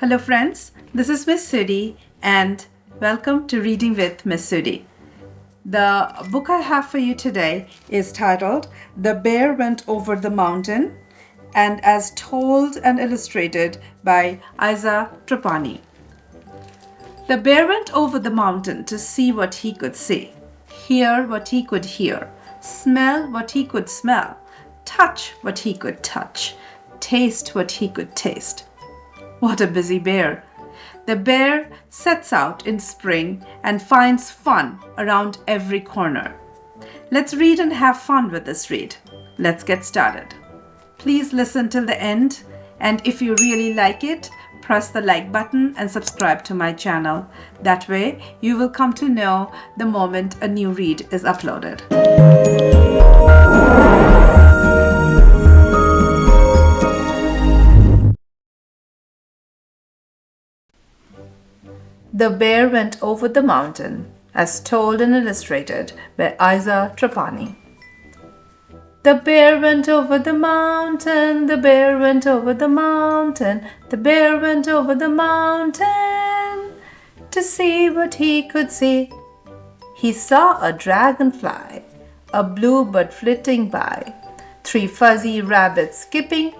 Hello friends, this is Miss Sudi and welcome to Reading with Miss Sudi. The book I have for you today is titled The Bear Went Over the Mountain and as told and illustrated by Isa Trapani. The bear went over the mountain to see what he could see, hear what he could hear, smell what he could smell, touch what he could touch, taste what he could taste. What a busy bear! The bear sets out in spring and finds fun around every corner. Let's read and have fun with this read. Let's get started. Please listen till the end, and if you really like it, press the like button and subscribe to my channel. That way, you will come to know the moment a new read is uploaded. The Bear Went Over the Mountain, as told and illustrated by Isa Trapani. The bear went over the mountain, the bear went over the mountain, the bear went over the mountain to see what he could see. He saw a dragonfly, a bluebird flitting by, 3 fuzzy rabbits skipping,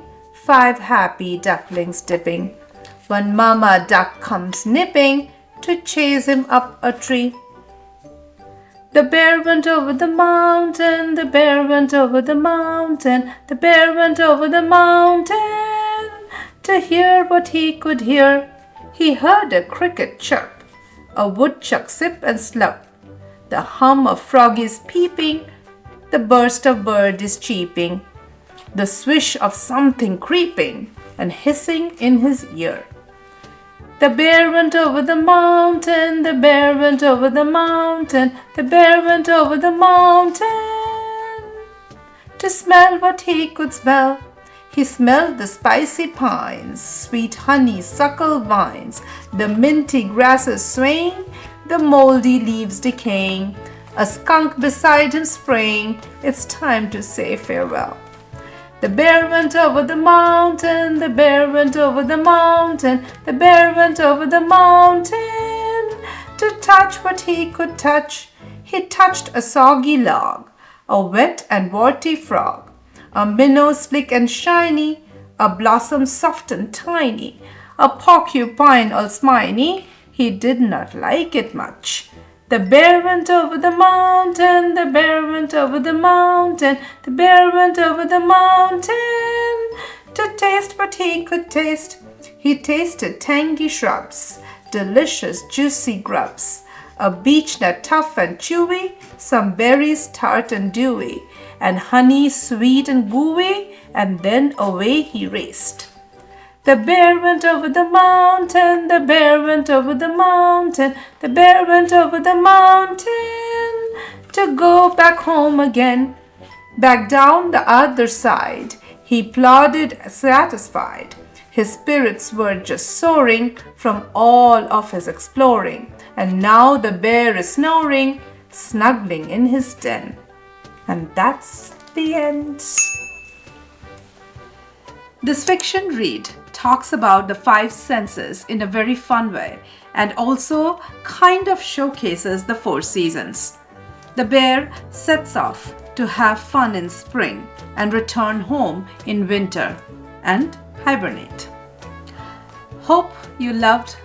5 happy ducklings dipping. One mama duck comes nipping to chase him up a tree. The bear went over the mountain, the bear went over the mountain, the bear went over the mountain to hear what he could hear. He heard a cricket chirp, a woodchuck sip and slurp, the hum of froggies peeping, the burst of birdies cheeping, the swish of something creeping and hissing in his ear. The bear went over the mountain, the bear went over the mountain, the bear went over the mountain to smell what he could smell. He smelled the spicy pines, sweet honeysuckle vines, the minty grasses swaying, the moldy leaves decaying, a skunk beside him spraying, it's time to say farewell. The bear went over the mountain, the bear went over the mountain, the bear went over the mountain to touch what he could touch. He touched a soggy log, a wet and warty frog, a minnow slick and shiny, a blossom soft and tiny, a porcupine all sminy. He did not like it much. The bear went over the mountain, the bear went over the mountain, the bear went over the mountain to taste what he could taste. He tasted tangy shrubs, delicious juicy grubs, a beech nut tough and chewy, some berries tart and dewy, and honey sweet and gooey, and then away he raced. The bear went over the mountain, the bear went over the mountain, the bear went over the mountain to go back home again. Back down the other side, he plodded satisfied. His spirits were just soaring from all of his exploring, and now the bear is snoring, snuggling in his den. And that's the end. This fiction read talks about the 5 senses in a very fun way and also kind of showcases the 4 seasons. The bear sets off to have fun in spring and return home in winter and hibernate. Hope you loved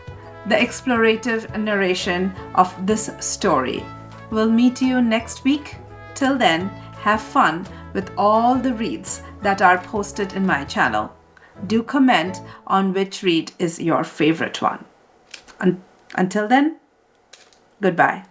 the explorative narration of this story. We'll meet you next week. Till then, have fun with all the reads that are posted in my channel. Do comment on which read is your favorite one. Until then, goodbye.